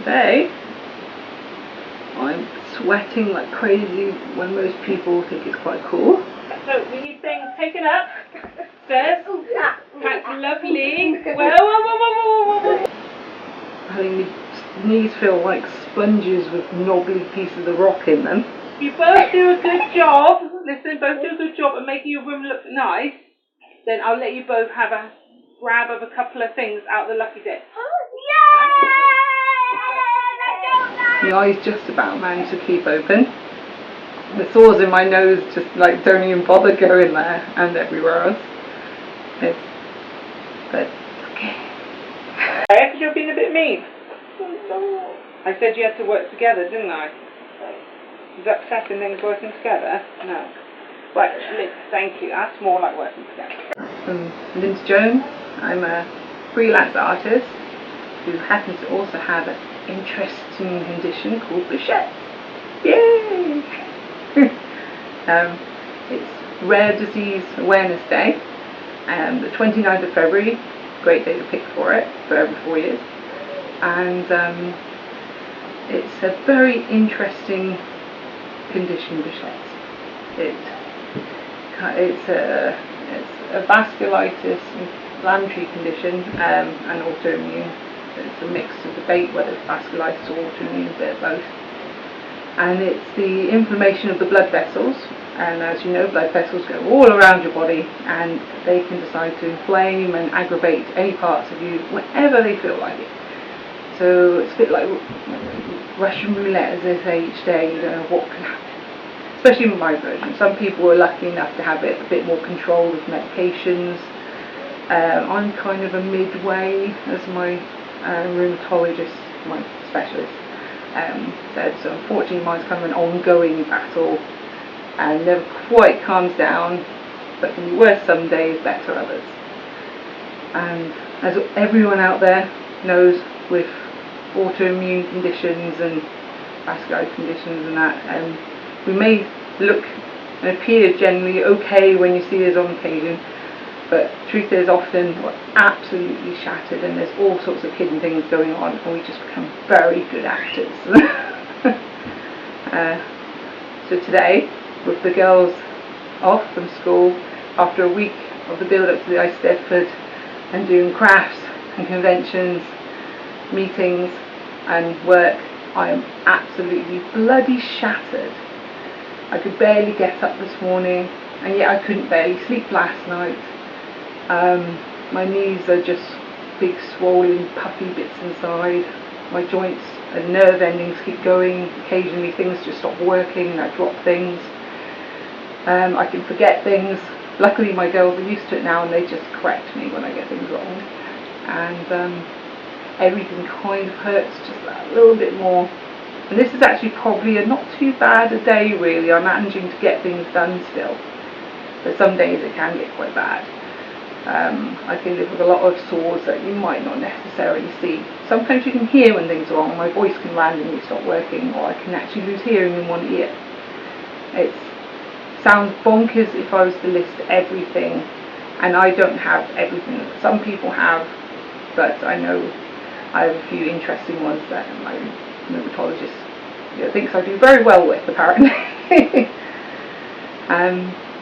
today I'm sweating like crazy when most people think it's quite cool. So we need things taken up. Stairs. That's lovely. Whoa, whoa, whoa, whoa, whoa, whoa. Having my knees feel like sponges with knobbly pieces of rock in them. You both do a good job. Listen, both do a good job at making your room look nice. Then I'll let you both have a grab of a couple of things out of the lucky dip. My eyes just about managed to keep open. The sores in my nose just like don't even bother going there and everywhere else. But okay. Because you're being a bit mean. I said you had to work together, didn't I? Is upsetting things working together? No. Right, Liz, thank you. That's more like working together. I'm Liz Jones. I'm a freelance artist who happens to also have an interesting condition called Behçet. Yay! It's Rare Disease Awareness Day, the 29th of February, great day to pick for it, for every 4 years. And it's a very interesting condition, Behçet. It's a vasculitis, inflammatory condition, and autoimmune. It's a mix of debate whether it's vasculitis or autoimmune, they're both. And it's the inflammation of the blood vessels, and as you know, blood vessels go all around your body, and they can decide to inflame and aggravate any parts of you whenever they feel like it. So it's a bit like Russian roulette, as they say each day. You don't know what can happen. Especially with my version. Some people are lucky enough to have it a bit more control with medications. I'm kind of a midway, as my rheumatologist, my specialist, said. So unfortunately mine's kind of an ongoing battle and never quite calms down, but can be worse some days, better others. And as everyone out there knows, with autoimmune conditions and vascular conditions and that, we may look and appear generally okay when you see us on occasion, but truth is often we're absolutely shattered and there's all sorts of hidden things going on, and we just become very good actors. So today, with the girls off from school after a week of the build up to the Ice Stedford and doing crafts and conventions, meetings and work, I am absolutely bloody shattered. I could barely get up this morning, and yet I couldn't barely sleep last night. My knees are just big swollen puffy bits inside. My joints and nerve endings keep going. Occasionally things just stop working and I drop things. I can forget things. Luckily my girls are used to it now and they just correct me when I get things wrong. And everything kind of hurts just that little bit more. And this is actually probably a not too bad a day really. I'm managing to get things done still. But some days it can get quite bad. I can live with a lot of sores that you might not necessarily see. Sometimes you can hear when things are wrong. My voice can randomly stop working, or I can actually lose hearing in one ear. It sounds bonkers if I was to list everything, and I don't have everything that some people have, but I know I have a few interesting ones that my rheumatologist thinks I do very well with, apparently.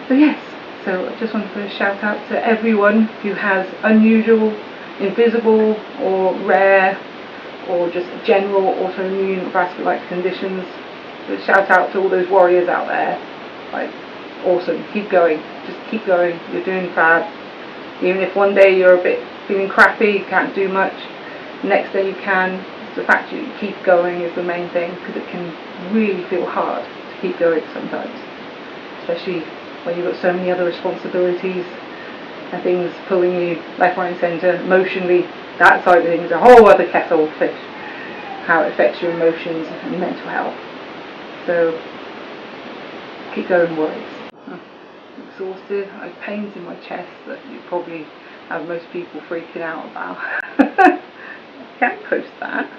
So yes. So I just wanted to shout out to everyone who has unusual, invisible or rare or just general autoimmune vasculitis conditions. So shout out to all those warriors out there. Like, awesome, keep going, just keep going, you're doing fab. Even if one day you're a bit feeling crappy, you can't do much, next day you can. The fact that you keep going is the main thing, because it can really feel hard to keep going sometimes, especially when you've got so many other responsibilities and things pulling you left, right and centre. Emotionally, that side of things is a whole other kettle of fish, how it affects your emotions and mental health. So keep going, worries. I'm exhausted. I have pains in my chest that you probably have most people freaking out about. I can't post that.